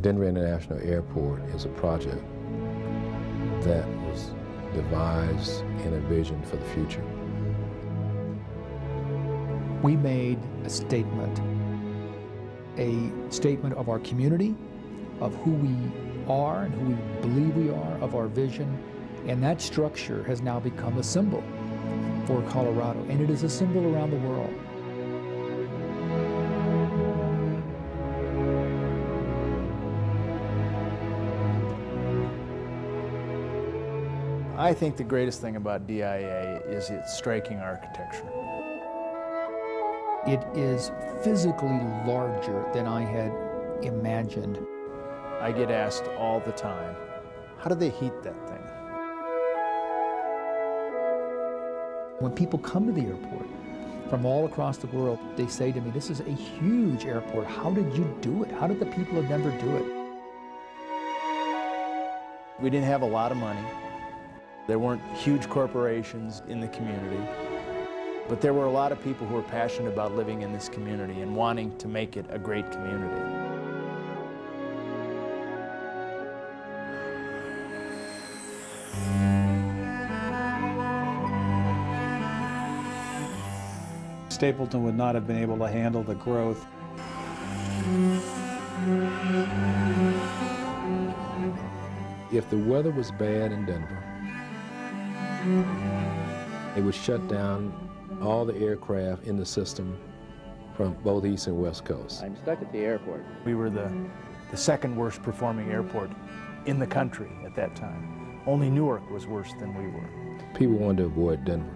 Denver International Airport is a project that was devised and envisioned for the future. We made a statement of our community, of who we are and who we believe we are, of our vision, and that structure has now become a symbol for Colorado, and it is a symbol around the world. I think the greatest thing about DIA is its striking architecture. It is physically larger than I had imagined. I get asked all the time, how do they heat that thing? When people come to the airport from all across the world, they say to me, this is a huge airport. How did you do it? How did the people of Denver do it? We didn't have a lot of money. There weren't huge corporations in the community, but there were a lot of people who were passionate about living in this community and wanting to make it a great community. Stapleton would not have been able to handle the growth. If the weather was bad in Denver, it would shut down all the aircraft in the system from both East and West Coast. I'm stuck at the airport. We were the second worst performing airport in the country at that time. Only Newark was worse than we were. People wanted to avoid Denver.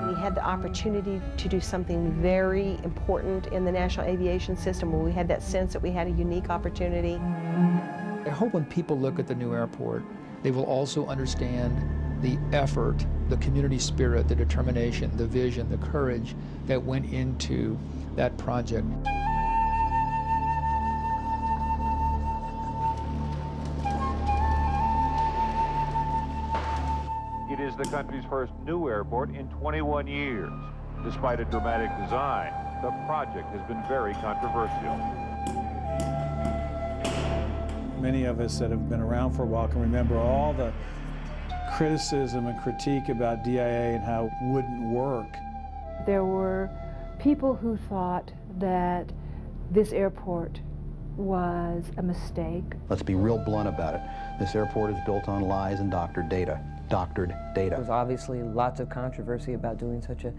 We had the opportunity to do something very important in the national aviation system, where we had that sense that we had a unique opportunity. I hope when people look at the new airport, they will also understand the effort, the community spirit, the determination, the vision, the courage that went into that project. It is the country's first new airport in 21 years. Despite a dramatic design, the project has been very controversial. Many of us that have been around for a while can remember all the criticism and critique about DIA and how it wouldn't work. There were people who thought that this airport was a mistake. Let's be real blunt about it. This airport is built on lies and doctored data. There was obviously lots of controversy about doing such a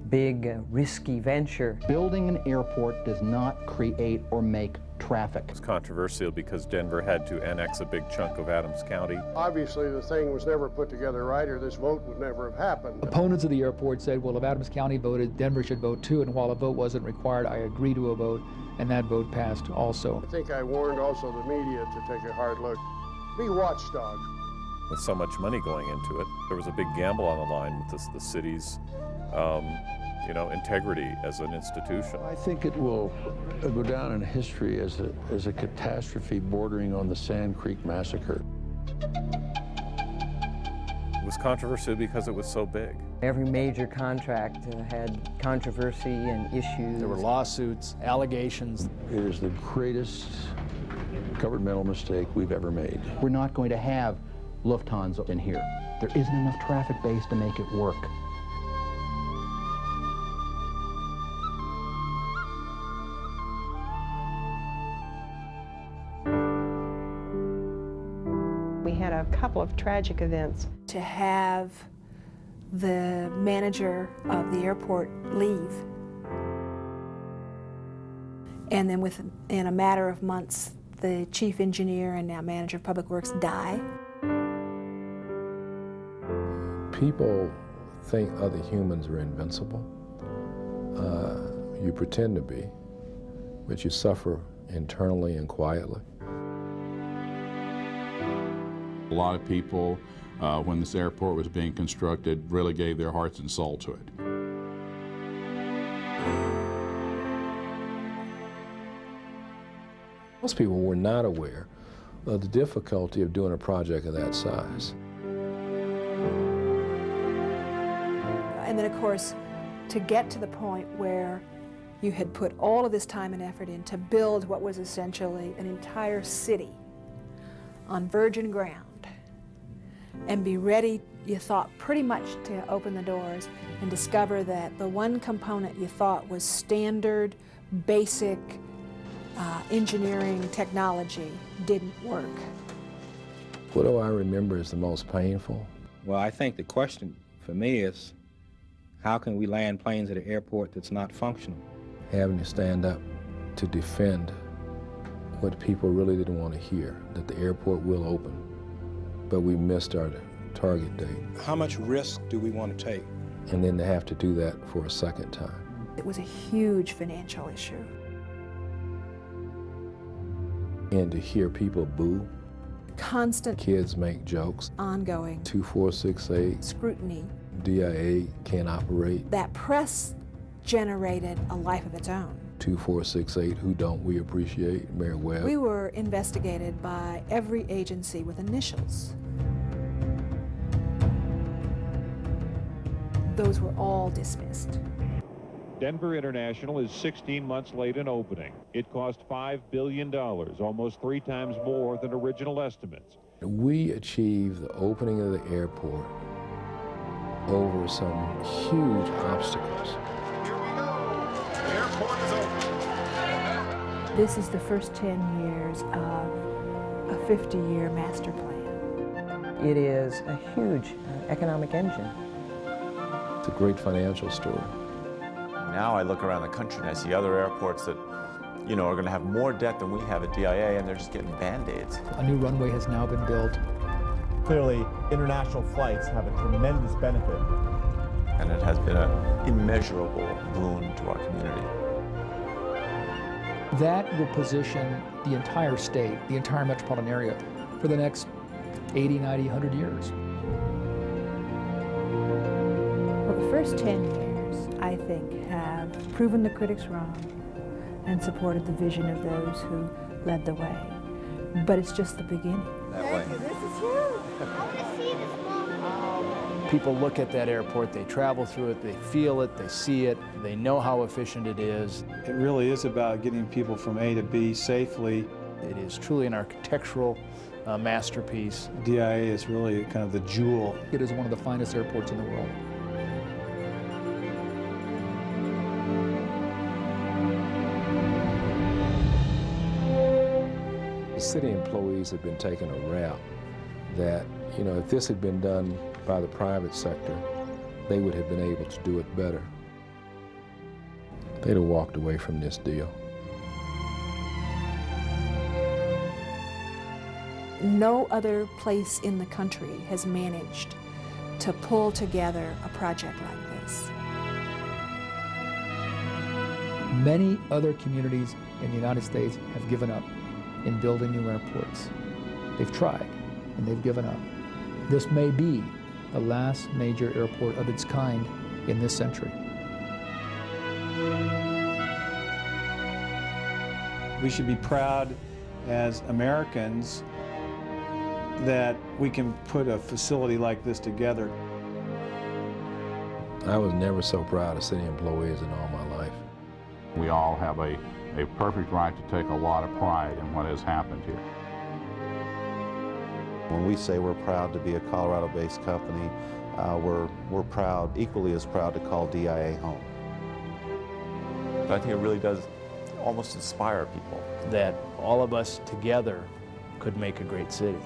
big, risky venture. Building an airport does not create or make traffic. It was controversial because Denver had to annex a big chunk of Adams County. Obviously, the thing was never put together right, or this vote would never have happened. Opponents of the airport said, well, if Adams County voted, Denver should vote too, and while a vote wasn't required, I agree to a vote, and that vote passed also. I think I warned also the media to take a hard look. Be watchdogs. With so much money going into it, there was a big gamble on the line with the city's integrity as an institution. I think it will go down in history as a catastrophe bordering on the Sand Creek Massacre. It was controversial because it was so big. Every major contract had controversy and issues. There were lawsuits, allegations. It is the greatest governmental mistake we've ever made. We're not going to have Lufthansa in here. There isn't enough traffic base to make it work. We had a couple of tragic events. To have the manager of the airport leave, and then in a matter of months, the chief engineer and now manager of public works die. People think other humans are invincible. You pretend to be, but you suffer internally and quietly. A lot of people, when this airport was being constructed, really gave their hearts and soul to it. Most people were not aware of the difficulty of doing a project of that size. And then, of course, to get to the point where You had put all of this time and effort in to build what was essentially an entire city on virgin ground and be ready, you thought, pretty much to open the doors and discover that the one component you thought was standard, basic engineering technology didn't work. What do I remember is the most painful? Well, I think the question for me is, how can we land planes at an airport that's not functional? Having to stand up to defend what people really didn't want to hear, that the airport will open, but we missed our target date. How much risk do we want to take? And then to have to do that for a second time. It was a huge financial issue. And to hear people boo. Constant. Kids make jokes. Ongoing. 2468. Scrutiny. DIA can't operate. That press generated a life of its own. 2468, who don't we appreciate? Mayor Webb. We were investigated by every agency with initials. Those were all dismissed. Denver International is 16 months late in opening. It cost $5 billion, almost 3 times more than original estimates. We achieved the opening of the airport over some huge obstacles. Here we go. The airport is open. This is the first 10 years of a 50-year master plan. It is a huge economic engine. It's a great financial story. Now I look around the country and I see other airports that, you know, are going to have more debt than we have at DIA, and they're just getting Band-Aids. A new runway has now been built. Clearly, international flights have a tremendous benefit. And it has been an immeasurable boon to our community. That will position the entire state, the entire metropolitan area, for the next 80, 90, 100 years. Well, the first 10 years, I think, have proven the critics wrong and supported the vision of those who led the way. But it's just the beginning. Thank you. This is huge. I want to see this moment. People look at that airport, they travel through it, they feel it, they see it, they know how efficient it is. It really is about getting people from A to B safely. It is truly an architectural masterpiece. DIA is really kind of the jewel. It is one of the finest airports in the world. City employees have been taking a route that, you know, if this had been done by the private sector, they would have been able to do it better. They'd have walked away from this deal. No other place in the country has managed to pull together a project like this. Many other communities in the United States have given up in building new airports. They've tried, and they've given up. This may be the last major airport of its kind in this century. We should be proud as Americans that we can put a facility like this together. I was never so proud of city employees in all my life. We all have a perfect right to take a lot of pride in what has happened here. When we say we're proud to be a Colorado-based company, we're proud, equally as proud, to call DIA home. But I think it really does almost inspire people. That all of us together could make a great city.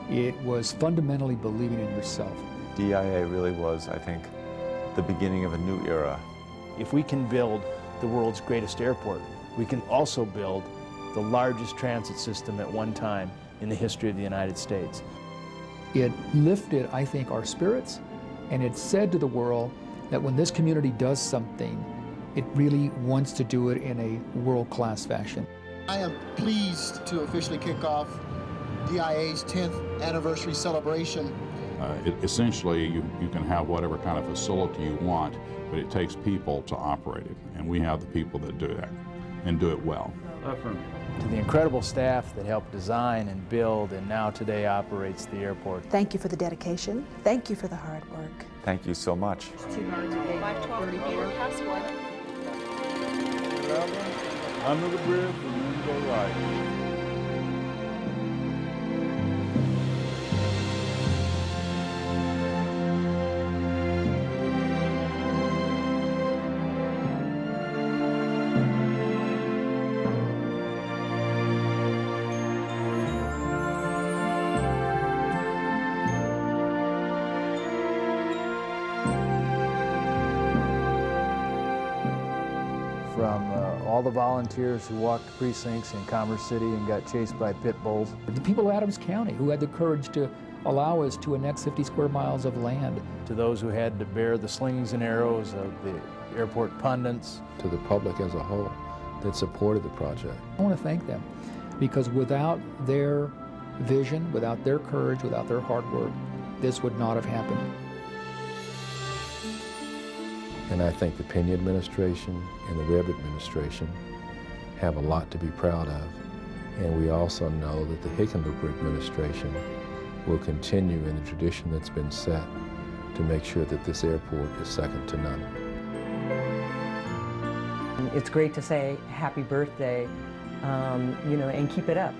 It was fundamentally believing in yourself. DIA really was, I think, the beginning of a new era. If we can build the world's greatest airport, we can also build the largest transit system at one time in the history of the United States. It lifted, I think, our spirits, and it said to the world that when this community does something, it really wants to do it in a world-class fashion. I am pleased to officially kick off DIA's 10th anniversary celebration. Essentially, you can have whatever kind of facility you want, but it takes people to operate it, and we have the people that do that, and do it well. To the incredible staff that helped design and build and now today operates the airport. Thank you for the dedication. Thank you for the hard work. Thank you so much. 512 Castle. 7, under the bridge, and then go right. From all the volunteers who walked precincts in Commerce City and got chased by pit bulls. The people of Adams County who had the courage to allow us to annex 50 square miles of land. To those who had to bear the slings and arrows of the airport pundits. To the public as a whole that supported the project. I want to thank them because without their vision, without their courage, without their hard work, this would not have happened. And I think the Pena administration and the Webb administration have a lot to be proud of. And we also know that the Hickenlooper administration will continue in the tradition that's been set to make sure that this airport is second to none. It's great to say happy birthday, you know, and keep it up.